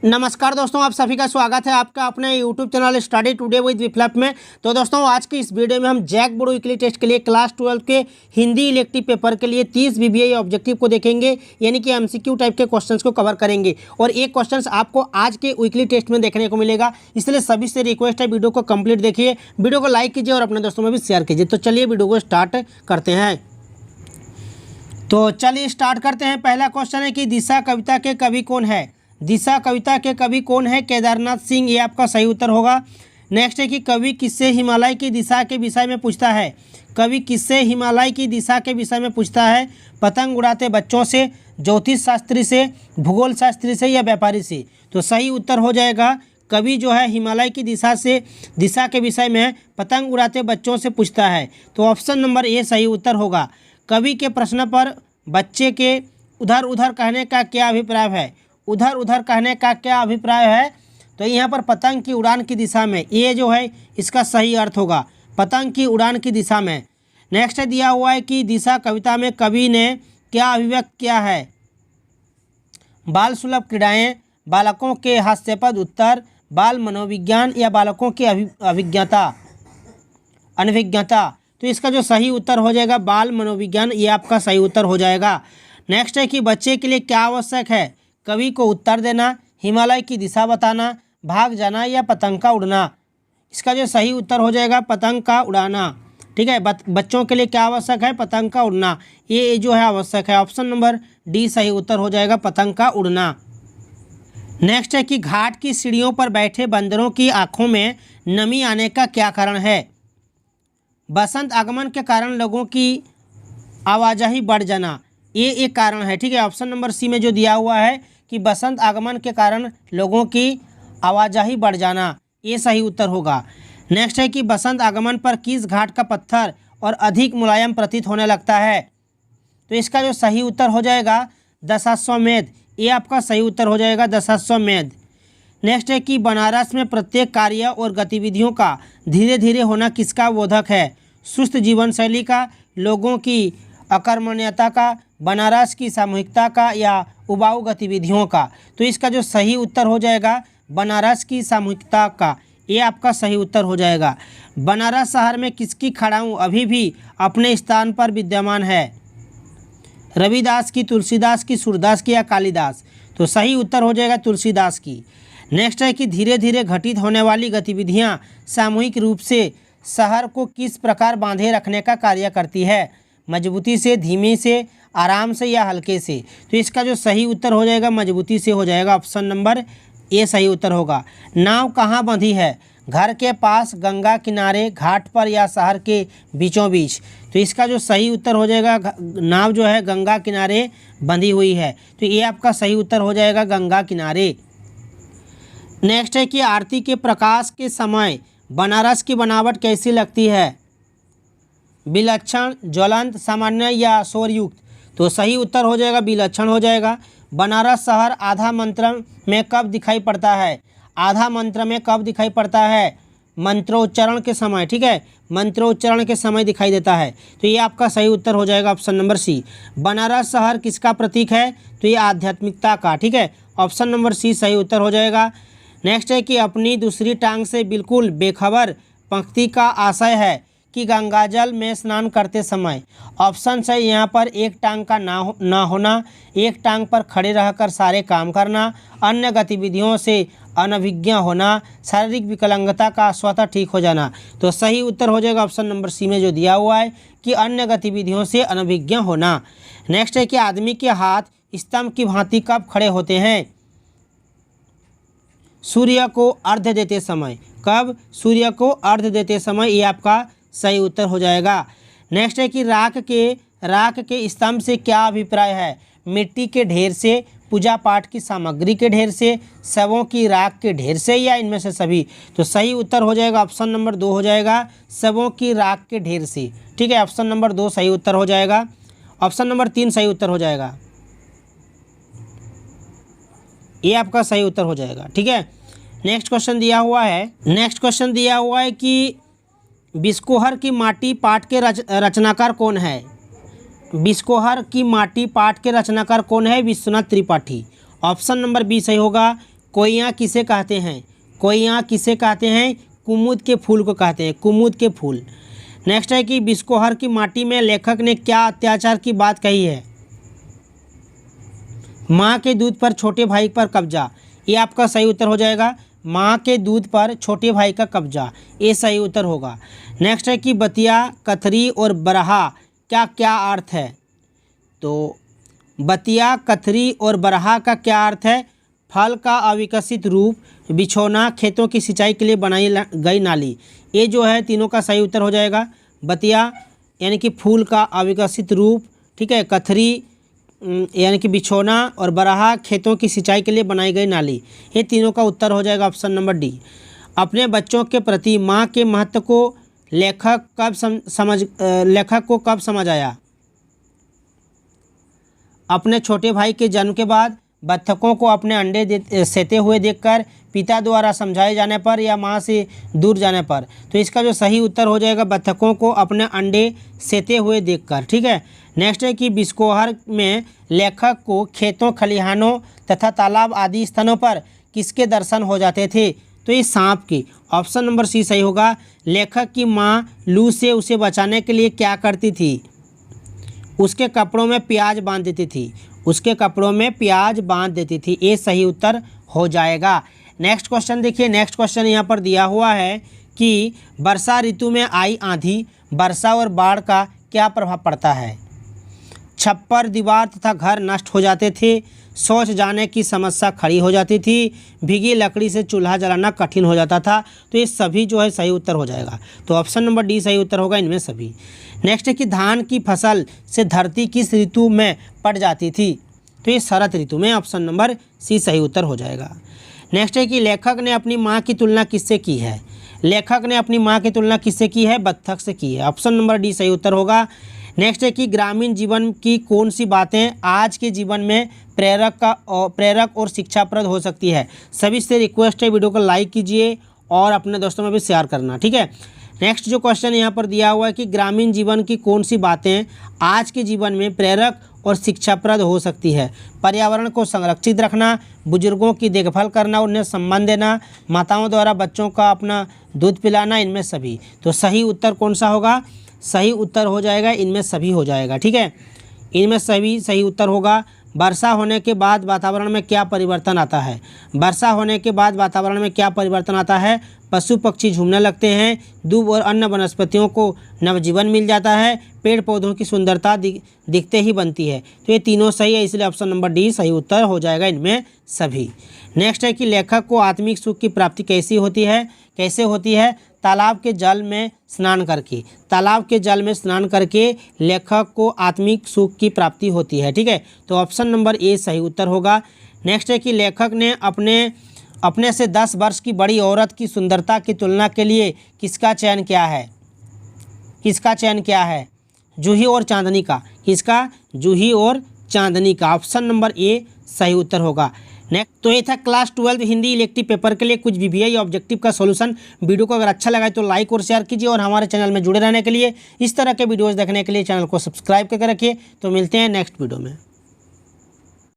नमस्कार दोस्तों, आप सभी का स्वागत है आपका अपने YouTube channel study today with Viplav में। तो दोस्तों, आज की इस वीडियो में हम जैक बोर्ड वीकली टेस्ट के लिए क्लास 12 के हिंदी इलेक्टिव पेपर के लिए 30 VBA ऑब्जेक्टिव को देखेंगे, यानी कि MCQ टाइप के क्वेश्चंस को कवर करेंगे। और एक क्वेश्चंस आपको आज के वीकली टेस्ट में देखने को मिलेगा, इसलिए सभी से रिक्वेस्ट है वीडियो को कंप्लीट देखिए, वीडियो को लाइक कीजिए और अपने दोस्तों में भी शेयर कीजिए। तो चलिए वीडियो को स्टार्ट करते हैं। तो चलिए स्टार्ट करते हैं। पहला क्वेश्चन है कि दिशा कविता के कवि कौन है। दिशा कविता के कवि कौन है? केदारनाथ सिंह, ये आपका सही उत्तर होगा। नेक्स्ट है कि कवि किससे हिमालय की दिशा के विषय में पूछता है। कवि किससे हिमालय की दिशा के विषय में पूछता है? पतंग उड़ाते बच्चों से, ज्योतिष शास्त्री से, भूगोल शास्त्री से या व्यापारी से। तो सही उत्तर हो जाएगा, कवि जो है हिमालय की दिशा के विषय में पतंग उड़ाते बच्चों से पूछता है। तो ऑप्शन नंबर ए सही उत्तर होगा। कवि के प्रश्न पर बच्चे के उधर उधर कहने का क्या अभिप्राय है? उधर उधर कहने का क्या अभिप्राय है? तो यहाँ पर पतंग की उड़ान की दिशा में, ये जो है इसका सही अर्थ होगा, पतंग की उड़ान की दिशा में। नेक्स्ट दिया हुआ है कि दिशा कविता में कवि ने क्या अभिव्यक्त किया है। बाल सुलभ क्रीड़ाएँ, बालकों के हास्यास्पद उत्तर, बाल मनोविज्ञान या बालकों की अनभिज्ञता। तो इसका जो सही उत्तर हो जाएगा बाल मनोविज्ञान, ये आपका सही उत्तर हो जाएगा। नेक्स्ट है कि बच्चे के लिए क्या आवश्यक है। कवि को उत्तर देना, हिमालय की दिशा बताना, भाग जाना या पतंग का उड़ना। इसका जो सही उत्तर हो जाएगा पतंग का उड़ाना। ठीक है, बच्चों के लिए क्या आवश्यक है? पतंग का उड़ना, ये जो है आवश्यक है। ऑप्शन नंबर डी सही उत्तर हो जाएगा, पतंग का उड़ना। नेक्स्ट है कि घाट की सीढ़ियों पर बैठे बंदरों की आंखों में नमी आने का क्या कारण है। बसंत आगमन के कारण लोगों की आवाजाही बढ़ जाना, ये एक कारण है। ठीक है, ऑप्शन नंबर सी में जो दिया हुआ है कि बसंत आगमन के कारण लोगों की आवाजाही बढ़ जाना, ये सही उत्तर होगा। नेक्स्ट है कि बसंत आगमन पर किस घाट का पत्थर और अधिक मुलायम प्रतीत होने लगता है। तो इसका जो सही उत्तर हो जाएगा दशाश्वमेध, ये आपका सही उत्तर हो जाएगा दशाश्वमेध। नेक्स्ट है कि बनारस में प्रत्येक कार्य और गतिविधियों का धीरे धीरे होना किसका बोधक है। सुस्त जीवन शैली का, लोगों की अकर्मण्यता का, बनारस की सामूहिकता का या उबाऊ गतिविधियों का। तो इसका जो सही उत्तर हो जाएगा बनारस की सामूहिकता का, ये आपका सही उत्तर हो जाएगा। बनारस शहर में किसकी खड़ाऊँ अभी भी अपने स्थान पर विद्यमान है। रविदास की, तुलसीदास की, सूरदास की या कालिदास। तो सही उत्तर हो जाएगा तुलसीदास की। नेक्स्ट है कि धीरे धीरे घटित होने वाली गतिविधियाँ सामूहिक रूप से शहर को किस प्रकार बांधे रखने का कार्य करती है। मजबूती से, धीमे से, आराम से या हल्के से। तो इसका जो सही उत्तर हो जाएगा मजबूती से हो जाएगा, ऑप्शन नंबर ए सही उत्तर होगा। नाव कहाँ बंधी है। घर के पास, गंगा किनारे, घाट पर या शहर के बीचों बीच। तो इसका जो सही उत्तर हो जाएगा नाव जो है गंगा किनारे बंधी हुई है, तो ये आपका सही उत्तर हो जाएगा गंगा किनारे। नेक्स्ट है कि आरती के प्रकाश के समय बनारस की बनावट कैसी लगती है। विलक्षण, ज्वलंत, सामान्य या शोरयुक्त। तो सही उत्तर हो जाएगा विलक्षण हो जाएगा। बनारस शहर आधा मंत्र में कब दिखाई पड़ता है। आधा मंत्र में कब दिखाई पड़ता है? मंत्रोच्चारण के समय। ठीक है, मंत्रोच्चारण के समय दिखाई देता है। तो ये आपका सही उत्तर हो जाएगा ऑप्शन नंबर सी। बनारस शहर किसका प्रतीक है? तो ये आध्यात्मिकता का। ठीक है, ऑप्शन नंबर सी सही उत्तर हो जाएगा। नेक्स्ट है कि अपनी दूसरी टांग से बिल्कुल बेखबर पंक्ति का आशय है कि गंगाजल में स्नान करते समय। ऑप्शन है यहाँ पर एक टांग का ना होना, एक टांग पर खड़े रहकर सारे काम करना, अन्य गतिविधियों से अनभिज्ञ होना, शारीरिक विकलांगता का स्वतः ठीक हो जाना। तो सही उत्तर हो जाएगा ऑप्शन नंबर सी में जो दिया हुआ है कि अन्य गतिविधियों से अनभिज्ञ होना। नेक्स्ट है कि आदमी के हाथ स्तंभ की भांति कब खड़े होते हैं। सूर्य को अर्घ्य देते समय। कब? सूर्य को अर्घ्य देते समय, ये आपका सही उत्तर हो जाएगा। नेक्स्ट है कि राख के स्तंभ से क्या अभिप्राय है। मिट्टी के ढेर से, पूजा पाठ की सामग्री के ढेर से, शवों की राख के ढेर से या इनमें से सभी। तो सही उत्तर हो जाएगा ऑप्शन नंबर 2 हो जाएगा, शवों की राख के ढेर से। ठीक है, ऑप्शन नंबर 2 सही उत्तर हो जाएगा। ऑप्शन नंबर 3 सही उत्तर हो जाएगा, ये आपका सही उत्तर हो जाएगा। ठीक है, नेक्स्ट क्वेश्चन दिया हुआ है कि बिस्कोहर की माटी पाठ के रचनाकार कौन है। बिस्कोहर की माटी पाठ के रचनाकार कौन है? Vishwanath Tripathi. Option number B सही होगा। कोइयाँ किसे कहते हैं? कोइयाँ किसे कहते हैं? कुमुद के फूल को कहते हैं, कुमुद के फूल। नेक्स्ट है कि बिस्कोहर की माटी में लेखक ने क्या अत्याचार की बात कही है? माँ के दूध पर छोटे भाई पर कब्जा, ये आपका सही उत्तर हो जाएगा। माँ के दूध पर छोटे भाई का कब्जा, ये सही उत्तर होगा। नेक्स्ट है कि बतिया, कथरी और बरहा क्या क्या अर्थ है? तो बतिया, कथरी और बरहा का क्या अर्थ है? फल का अविकसित रूप, बिछौना, खेतों की सिंचाई के लिए बनाई गई नाली, ये जो है तीनों का सही उत्तर हो जाएगा। बतिया यानी कि फूल का अविकसित रूप, ठीक है, कथरी यानी कि बिछौना और बरहा खेतों की सिंचाई के लिए बनाई गई नाली, ये तीनों का उत्तर हो जाएगा ऑप्शन नंबर डी। अपने बच्चों के प्रति माँ के महत्व को लेखक को कब समझ आया? अपने छोटे भाई के जन्म के बाद, बत्तखों को अपने अंडे सेते हुए देखकर, पिता द्वारा समझाए जाने पर या माँ से दूर जाने पर। तो इसका जो सही उत्तर हो जाएगा बत्तखों को अपने अंडे सेते हुए देखकर, ठीक है। नेक्स्ट है कि बिस्कोहर में लेखक को खेतों, खलिहानों तथा तालाब आदि स्थानों पर किसके दर्शन हो जाते थे? तो ये सांप की, ऑप्शन नंबर सी सही होगा। लेखक की माँ लू से उसे बचाने के लिए क्या करती थी? उसके कपड़ों में प्याज बांध देती थी, उसके कपड़ों में प्याज बांध देती थी, ये सही उत्तर हो जाएगा। नेक्स्ट क्वेश्चन देखिए, नेक्स्ट क्वेश्चन यहाँ पर दिया हुआ है कि वर्षा ऋतु में आई आंधी, वर्षा और बाढ़ का क्या प्रभाव पड़ता है? छप्पर, दीवार तथा घर नष्ट हो जाते थे, शौच जाने की समस्या खड़ी हो जाती थी, भीगी लकड़ी से चूल्हा जलाना कठिन हो जाता था। तो ये सभी जो है सही उत्तर हो जाएगा। तो ऑप्शन नंबर डी सही उत्तर होगा इनमें सभी। नेक्स्ट है कि धान की फसल से धरती किस ऋतु में पड़ जाती थी? तो ये शरद ऋतु में, ऑप्शन नंबर सी सही उत्तर हो जाएगा। नेक्स्ट है कि लेखक ने अपनी माँ की तुलना किससे की है? लेखक ने अपनी माँ की तुलना किससे की है? बत्तख से की है, ऑप्शन नंबर डी सही उत्तर होगा। नेक्स्ट है कि ग्रामीण जीवन की कौन सी बातें आज के जीवन में प्रेरक और शिक्षाप्रद हो सकती है? सभी से रिक्वेस्ट है वीडियो को लाइक कीजिए और अपने दोस्तों में भी शेयर करना, ठीक है। नेक्स्ट जो क्वेश्चन यहाँ पर दिया हुआ है कि ग्रामीण जीवन की कौन सी बातें आज के जीवन में प्रेरक और शिक्षाप्रद हो सकती है? पर्यावरण को संरक्षित रखना, बुजुर्गों की देखभाल करना, उन्हें सम्मान देना, माताओं द्वारा बच्चों का अपना दूध पिलाना, इनमें सभी। तो सही उत्तर कौन सा होगा? सही उत्तर हो जाएगा इनमें सभी हो जाएगा, ठीक है, इनमें सभी सही उत्तर होगा। वर्षा होने के बाद वातावरण में क्या परिवर्तन आता है? वर्षा होने के बाद वातावरण में क्या परिवर्तन आता है? पशु पक्षी झूमने लगते हैं, दूब और अन्य वनस्पतियों को नवजीवन मिल जाता है, पेड़ पौधों की सुंदरता दिखते ही बनती है। तो ये तीनों सही है, इसलिए ऑप्शन नंबर डी सही उत्तर हो जाएगा इनमें सभी। नेक्स्ट है कि लेखक को आत्मिक सुख की प्राप्ति कैसे होती है? तालाब के जल में स्नान करके, तालाब के जल में स्नान करके लेखक को आत्मिक सुख की प्राप्ति होती है, ठीक है। तो ऑप्शन नंबर ए सही उत्तर होगा। नेक्स्ट है कि लेखक ने अपने से 10 वर्ष की बड़ी औरत की सुंदरता की तुलना के लिए किसका चयन किया है? किसका चयन किया है? जूही और चांदनी का। किसका? जूही और चांदनी का, ऑप्शन नंबर ए सही उत्तर होगा। नेक्स्ट तो ये था क्लास 12 हिंदी इलेक्टिव पेपर के लिए कुछ VVI ऑब्जेक्टिव का सॉल्यूशन। वीडियो को अगर अच्छा लगा तो लाइक और शेयर कीजिए और हमारे चैनल में जुड़े रहने के लिए, इस तरह के वीडियोस देखने के लिए चैनल को सब्सक्राइब करके रखिए। तो मिलते हैं नेक्स्ट वीडियो में।